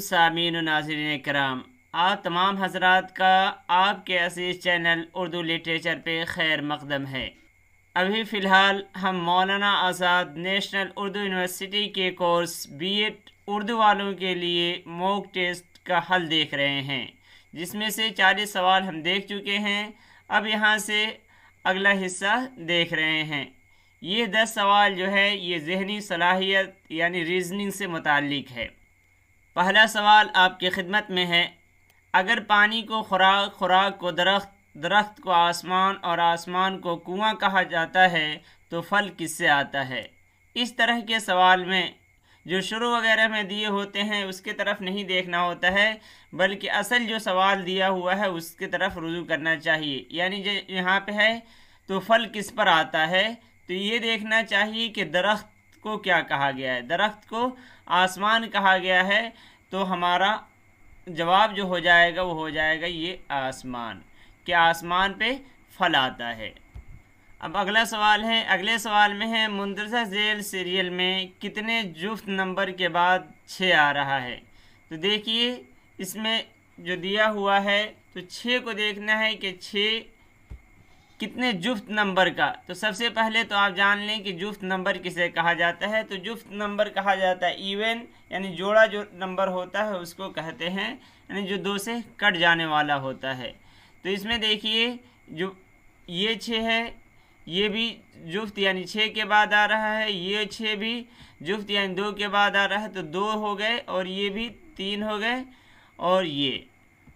सामीन नाज़रीन कराम, आप तमाम हजरात का आपके अज़ीज़ चैनल उर्दू लिटरेचर पे खैर मकदम है। अभी फ़िलहाल हम मौलाना आज़ाद नेशनल उर्दू यूनिवर्सिटी के कोर्स बीएड उर्दू वालों के लिए मॉक टेस्ट का हल देख रहे हैं, जिसमें से 40 सवाल हम देख चुके हैं। अब यहाँ से अगला हिस्सा देख रहे हैं। ये 10 सवाल जो है ये ज़हनी सलाहियत यानी रीजनिंग से मुताल्लिक़ है। पहला सवाल आपकी खिदमत में है, अगर पानी को खुराक, खुराक को दरख्त, दरख्त को आसमान और आसमान को कुआं कहा जाता है तो फल किससे आता है। इस तरह के सवाल में जो शुरू वगैरह में दिए होते हैं उसके तरफ नहीं देखना होता है, बल्कि असल जो सवाल दिया हुआ है उसके तरफ रुजू करना चाहिए। यानी जो यहाँ पे है तो फल किस पर आता है, तो ये देखना चाहिए कि दरख्त को क्या कहा गया है। दरख्त को आसमान कहा गया है तो हमारा जवाब जो हो जाएगा वो हो जाएगा ये आसमान, कि आसमान पे फल आता है। अब अगला सवाल है, अगले सवाल में है, मुंदरजा झेल सीरियल में कितने जुफ्त नंबर के बाद 6 आ रहा है। तो देखिए इसमें जो दिया हुआ है तो 6 को देखना है कि 6 कितने जुफ्त नंबर का। तो सबसे पहले तो आप जान लें कि जुफ्त नंबर किसे कहा जाता है। तो जुफ्त नंबर कहा जाता है इवन, यानी जोड़ा जो नंबर होता है उसको कहते हैं, यानी जो 2 से कट जाने वाला होता है। तो इसमें देखिए जो ये 6 है ये भी जुफ्त यानी 6 के बाद आ रहा है, ये 6 भी जुफ्त यानी 2 के बाद आ रहा है, तो 2 हो गए और ये भी 3 हो गए, और ये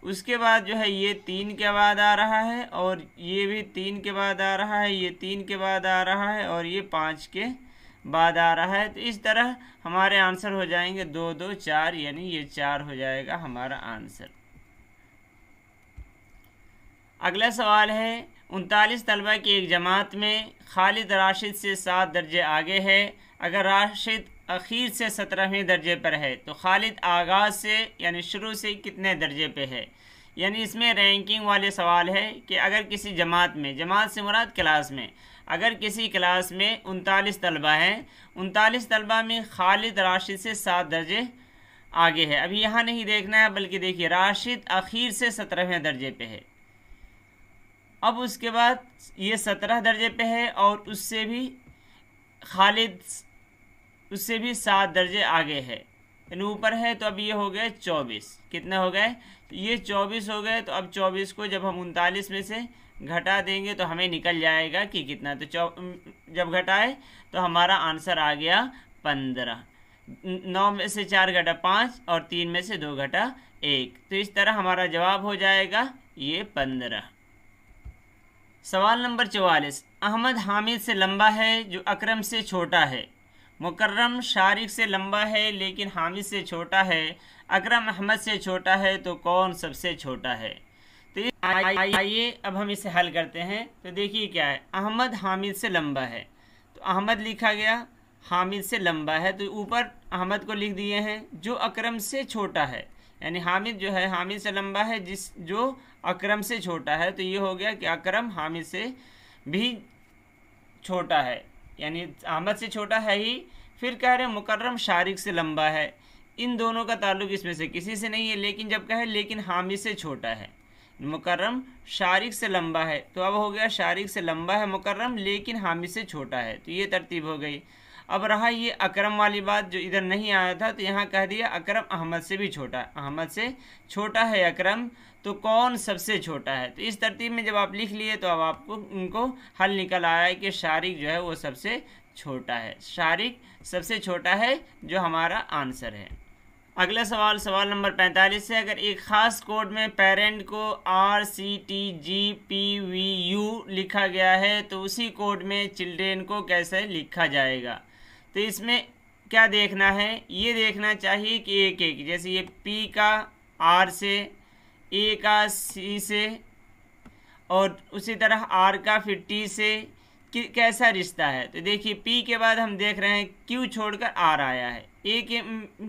उसके बाद जो है ये 3 के बाद आ रहा है, और ये भी 3 के बाद आ रहा है, ये 3 के बाद आ रहा है, और ये 5 के बाद आ रहा है। तो इस तरह हमारे आंसर हो जाएंगे 2 2 4, यानी ये 4 हो जाएगा हमारा आंसर। अगला सवाल है, 39 तलबा की एक जमात में खालिद राशिद से 7 दर्जे आगे है। अगर राशिद आखिर से 17वें दर्जे पर है तो खालिद आगाज़ से यानी शुरू से कितने दर्जे पे है। यानी इसमें रैंकिंग वाले सवाल है कि अगर किसी जमात में, जमात से मुराद क्लास में, अगर किसी क्लास में 39 तलबा हैं, 39 तलबा में खालिद राशिद से 7 दर्जे आगे है। अभी यहाँ नहीं देखना है, बल्कि देखिए राशिद आखिर से 17वें दर्जे पे है। अब उसके बाद ये 17 दर्जे पे है और उससे भी खालिद उससे भी 7 दर्जे आगे है, यानी ऊपर है। तो अब ये हो गए 24, कितने हो गए, तो ये 24 हो गए। तो अब 24 को जब हम 39 में से घटा देंगे तो हमें निकल जाएगा कि कितना। तो जब घटाए तो हमारा आंसर आ गया 15। 9 में से 4 घटा 5 और 3 में से 2 घटा 1, तो इस तरह हमारा जवाब हो जाएगा ये 15। सवाल नंबर 44, अहमद हामिद से लंबा है जो अकरम से छोटा है। मुकर्रम शारिक से लंबा है लेकिन हामिद से छोटा है। अकरम अहमद से छोटा है तो कौन सबसे छोटा है। तो आइए अब हम इसे हल करते हैं। तो देखिए क्या है, अहमद हामिद से लंबा है तो अहमद लिखा गया, हामिद से लंबा है तो ऊपर अहमद को लिख दिए हैं। जो अकरम से छोटा है, यानी हामिद जो है हामिद से लंबा है, जो अकरम से छोटा है, तो ये हो गया कि अकरम हामिद से भी छोटा है, यानी अहमद से छोटा है ही। फिर कह रहे हैं मुकर्रम शारिक से लंबा है, इन दोनों का ताल्लुक इसमें से किसी से नहीं है। लेकिन जब कहे लेकिन हामिद से छोटा है, मुकर्रम शारिक से लंबा है, तो अब हो गया शारिक से लंबा है मुकर्रम लेकिन हामिद से छोटा है, तो ये तरतीब हो गई। अब रहा ये अकरम वाली बात जो इधर नहीं आया था, तो यहाँ कह दिया अकरम अहमद से भी छोटा है, अहमद से छोटा है अकरम, तो कौन सबसे छोटा है। तो इस तरतीब में जब आप लिख लिए तो अब आपको उनको हल निकल आया है कि शारिक जो है वो सबसे छोटा है, शारिक सबसे छोटा है, जो हमारा आंसर है। अगला सवाल, सवाल नंबर 45 है, अगर एक ख़ास कोड में पेरेंट को RCTGPVU लिखा गया है तो उसी कोड में चिल्ड्रेन को कैसे लिखा जाएगा। तो इसमें क्या देखना है, ये देखना चाहिए कि एक एक, जैसे ये P का R से, A का C से, और उसी तरह R का फिर T से कैसा रिश्ता है। तो देखिए P के बाद हम देख रहे हैं Q छोड़कर R आया है, A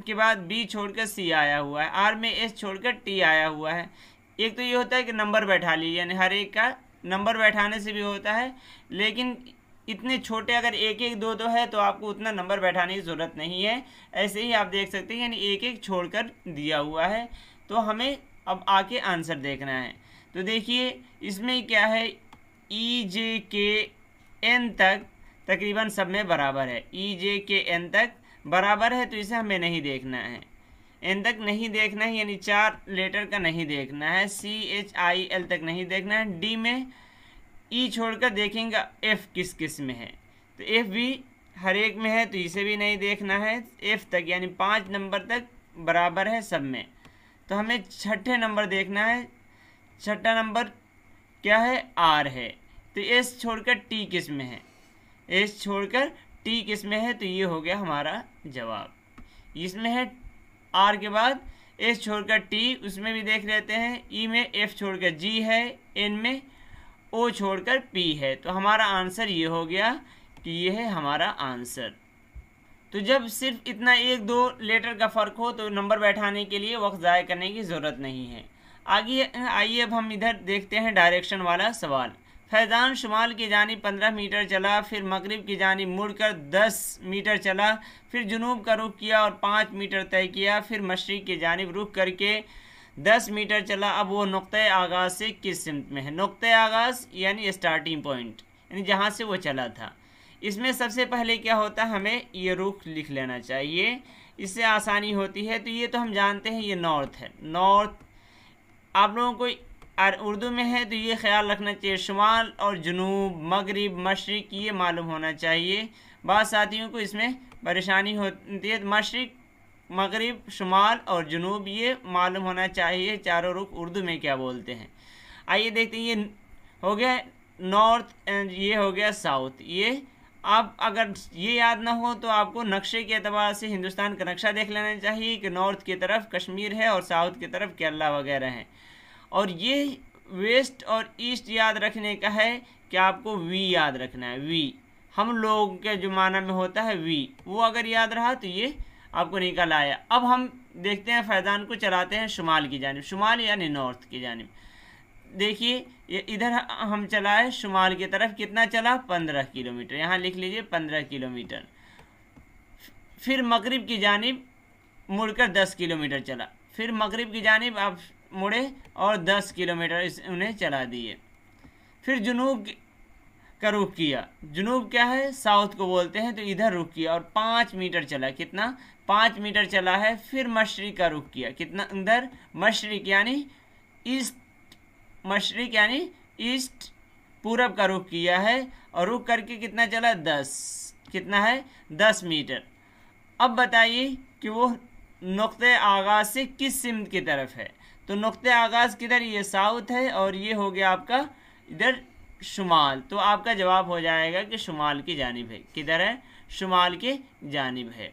के बाद B छोड़कर C आया हुआ है, R में S छोड़कर T आया हुआ है। एक तो ये होता है कि नंबर बैठा लीजिए, यानी हर एक का नंबर बैठाने से भी होता है, लेकिन इतने छोटे अगर एक एक दो दो है तो आपको उतना नंबर बैठाने की ज़रूरत नहीं है। ऐसे ही आप देख सकते हैं, यानी एक एक छोड़कर दिया हुआ है। तो हमें अब आके आंसर देखना है। तो देखिए इसमें क्या है, ई जे के एन तक तकरीबन सब में बराबर है। ई जे के एन तक बराबर है, तो इसे हमें नहीं देखना है, एन तक नहीं देखना है, यानी 4 लेटर का नहीं देखना है। सी एच आई एल तक नहीं देखना है। डी में ई छोड़कर देखेंगे एफ किस किस में है, तो एफ भी हर एक में है, तो इसे भी नहीं देखना है। एफ तक यानी 5 नंबर तक बराबर है सब में। तो हमें छठे नंबर देखना है। छठा नंबर क्या है, आर है। तो एस छोड़कर टी किस में है, एस छोड़कर टी किस में है, तो ये हो गया हमारा जवाब। इसमें है आर के बाद एस छोड़कर टी, उसमें भी देख लेते हैं। ई में एफ छोड़कर जी है, एन में ओ छोड़कर पी है। तो हमारा आंसर ये हो गया कि ये है हमारा आंसर। तो जब सिर्फ इतना 1-2 लेटर का फ़र्क हो तो नंबर बैठाने के लिए वक्त ज़ाया करने की ज़रूरत नहीं है। आगे आइए अब हम इधर देखते हैं डायरेक्शन वाला सवाल। फैज़ान शुमाल की जानिब 15 मीटर चला, फिर मगरिब की जानिब मुड़कर 10 मीटर चला, फिर जुनूब का रुख किया और 5 मीटर तय किया, फिर मशरिक़ की जानिब रुख करके 10 मीटर चला। अब वो नुक्ते आगाज़ से किस सिमत में है। नुक्ते आगाज़ यानी स्टार्टिंग पॉइंट, यानी जहाँ से वो चला था। इसमें सबसे पहले क्या होता है, हमें ये रुख लिख लेना चाहिए, इससे आसानी होती है। तो ये तो हम जानते हैं ये नॉर्थ है। नॉर्थ आप लोगों को उर्दू में है तो ये ख्याल रखना चाहिए, शुमाल और जुनूब, मगरिब, मशरिक़ ये मालूम होना चाहिए। बाद साथियों को इसमें परेशानी होती है। मशरिक़, मगरिब, शुमाल और जुनूब ये मालूम होना चाहिए चारों रुख उर्दू में क्या बोलते हैं। आइए देखते हैं, ये हो गया नॉर्थ एंड ये हो गया साउथ। ये आप अगर ये याद ना हो तो आपको नक्शे के अतबार से हिंदुस्तान का नक्शा देख लेना चाहिए कि नॉर्थ की तरफ कश्मीर है और साउथ की तरफ केरला वगैरह है। और ये वेस्ट और ईस्ट याद रखने का है कि आपको वी याद रखना है। वी हम लोगों के ज़माना में होता है वी, वो अगर याद रहा तो ये आपको निकल आया। अब हम देखते हैं फैज़ान को चलाते हैं शुमाल की जानिब, शुमाल यानी नॉर्थ की जानिब। देखिए ये इधर हम चलाए शुमाल की तरफ, कितना चला 15 किलोमीटर, यहाँ लिख लीजिए 15 किलोमीटर। फिर मगरिब की जानिब मुड़कर 10 किलोमीटर चला, फिर मगरिब की जानिब आप मुड़े और 10 किलोमीटर उन्हें चला दिए। फिर जुनूब का रुख किया, जुनूब क्या है साउथ को बोलते हैं, तो इधर रुख किया और 5 मीटर चला, कितना 5 मीटर चला है। फिर मशरिक़ का रुख किया, कितना इधर मशरिक़ यानी ईस्ट, मशरिक़ यानी ईस्ट पूरब का रुख किया है और रुख करके कितना चला 10, कितना है 10 मीटर। अब बताइए कि वो नुक्ते आगाज़ से किस सिमत की तरफ है। तो नुक्ते आगाज़ किधर, ये साउथ है और ये हो गया आपका इधर शुमाल। तो आपका जवाब हो जाएगा कि शुमाल की जानिब है। किधर है, शुमाल की जानिब है।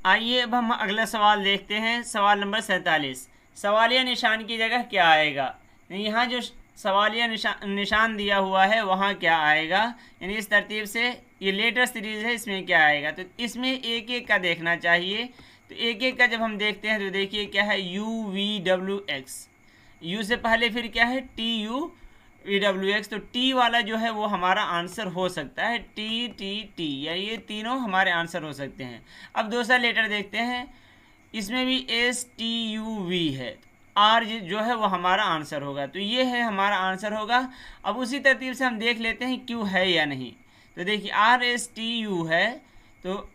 आइए अब हम अगला सवाल देखते हैं। सवाल नंबर 47, सवालिया निशान की जगह क्या आएगा। यहाँ जो सवालिया निशान दिया हुआ है वहाँ क्या आएगा, यानी इस तरतीब से ये लेटर सीरीज़ है, इसमें क्या आएगा। तो इसमें एक एक का देखना चाहिए। तो एक एक का जब हम देखते हैं तो देखिए क्या है, UVWX, यू से पहले फिर क्या है TUVWX। तो टी वाला जो है वो हमारा आंसर हो सकता है, TTT, या ये तीनों हमारे आंसर हो सकते हैं। अब दूसरा लेटर देखते हैं, इसमें भी STUV है, आर जो है वो हमारा आंसर होगा। तो ये है हमारा आंसर होगा। अब उसी तरतीब से हम देख लेते हैं क्यू है या नहीं। तो देखिए RSTU है, तो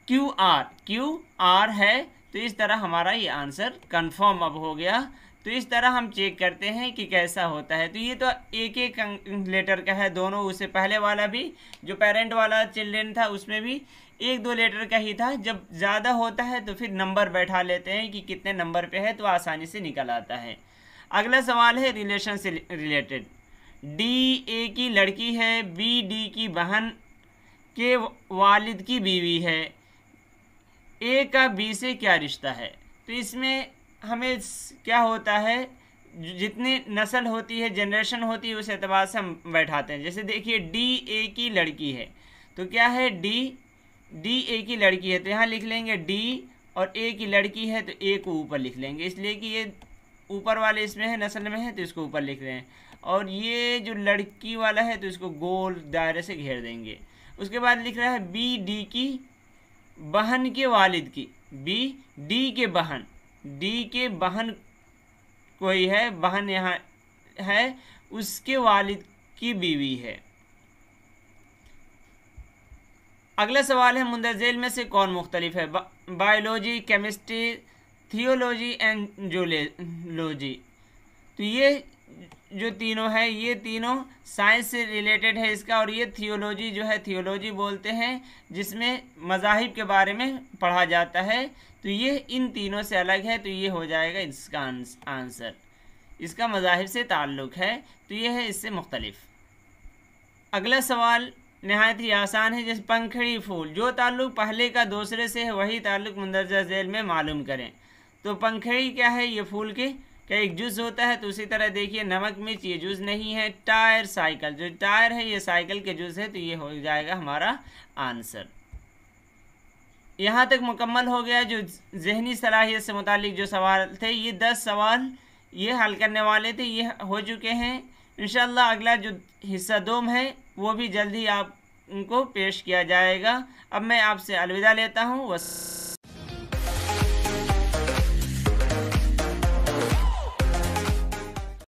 QR है। तो इस तरह हमारा ये आंसर कंफर्म अब हो गया। तो इस तरह हम चेक करते हैं कि कैसा होता है। तो ये तो एक एक लेटर का है दोनों, उससे पहले वाला भी जो पेरेंट वाला चिल्ड्रेन था उसमें भी 1-2 लेटर का ही था। जब ज़्यादा होता है तो फिर नंबर बैठा लेते हैं कि कितने नंबर पे है, तो आसानी से निकल आता है। अगला सवाल है रिलेशन से रिलेटेड। डी ए की लड़की है, बी डी की बहन के वालिद की बीवी है, ए का बी से क्या रिश्ता है। तो इसमें हमें क्या होता है, जितनी नस्ल होती है, जनरेशन होती है, उस एतबार से हम बैठाते हैं। जैसे देखिए डी ए की लड़की है, तो क्या है डी ए की लड़की है, तो यहाँ लिख लेंगे डी, और ए की लड़की है तो ए को ऊपर लिख लेंगे, इसलिए कि ये ऊपर वाले इसमें है, नस्ल में है, तो इसको ऊपर लिख रहे हैं। और ये जो लड़की वाला है तो इसको गोल दायरे से घेर देंगे। उसके बाद लिख रहा है बी डी की बहन के वालिद की, बी डी के बहन, डी के बहन कोई है, बहन यहाँ है, उसके वालिद की बीवी है। अगला सवाल है मुंदरजेल में से कौन मुख्तलिफ है? Biology, chemistry, theology and zoology. तो ये जो तीनों है ये तीनों साइंस से रिलेटेड है इसका, और ये थियोलॉजी जो है, थियोलॉजी बोलते हैं जिसमें मज़ाहिब के बारे में पढ़ा जाता है। तो ये इन तीनों से अलग है, तो ये हो जाएगा इसका आंसर। इसका मज़ाहिब से ताल्लुक़ है, तो ये है इससे मुख्तलिफ। अगला सवाल नहायत ही आसान है, जैसे पंखड़ी फूल, जो ताल्लुक़ पहले का दूसरे से है वही ताल्लुक़ मुंदरजा झेल में मालूम करें। तो पंखड़ी क्या है? ये फूल के क्या एक जुज़ होता है। तो उसी तरह देखिए नमक मिर्च ये जुज़ नहीं है। टायर साइकिल, जो टायर है ये साइकिल के जुज़ है, तो ये हो जाएगा हमारा आंसर। यहाँ तक मुकम्मल हो गया जो ज़हनी सलाहियत से मुतालिक जो सवाल थे, ये 10 सवाल ये हल करने वाले थे, ये हो चुके हैं। इंशाअल्लाह अगला जो हिस्सा 2 है वो भी जल्द ही आप उनको पेश किया जाएगा। अब मैं आपसे अलविदा लेता हूँ।